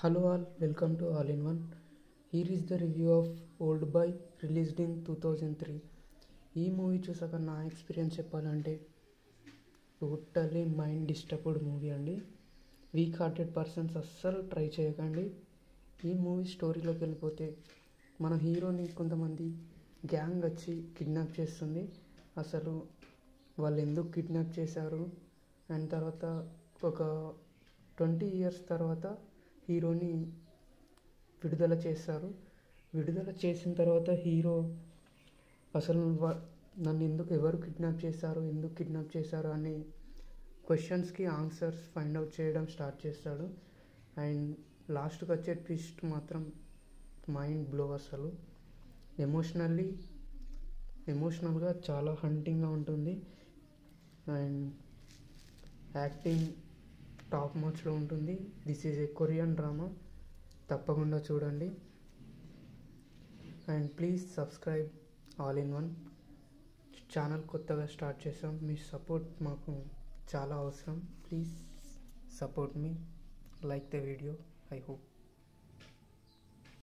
Hello all, welcome to All in One. Here is the review of Old Boy released in 2003. ఈ movie చూసాక నా experience చెప్పాలంటే totally mind disturbed movie అండి. Weak hearted persons అస్సలు try చేయకండి. ఈ movie స్టోరీలోకి వెళ్ళిపోతే మన హీరోని కొంతమంది గ్యాంగ్ వచ్చి కిడ్నాప్ చేస్తుంది. అసలు వాళ్ళు ఎందుకు కిడ్నాప్ చేశారు అండ్ తర్వాత ఒక 20 years తర్వాత హీరోని విడుదల చేస్తారు. విడుదల చేసిన తర్వాత హీరో అసలు నన్ను ఎవరు కిడ్నాప్ చేశారు అనే క్వశ్చన్స్కి ఆన్సర్స్ ఫైండ్ అవుట్ చేయడం స్టార్ట్ చేస్తాడు. అండ్ లాస్ట్కి వచ్చే ట్విస్ట్ మాత్రం మైండ్ బ్లో. అసలు ఎమోషనల్గా చాలా హంటింగ్గా ఉంటుంది. అండ్ యాక్టింగ్ టాప్ మ్యాచ్లో ఉంటుంది. This is a Korean drama, తప్పకుండా చూడండి. And please subscribe all in one. Channel కొత్తగా స్టార్ట్ చేసాం, మీ సపోర్ట్ మాకు చాలా అవసరం. Please support me, like the video. I hope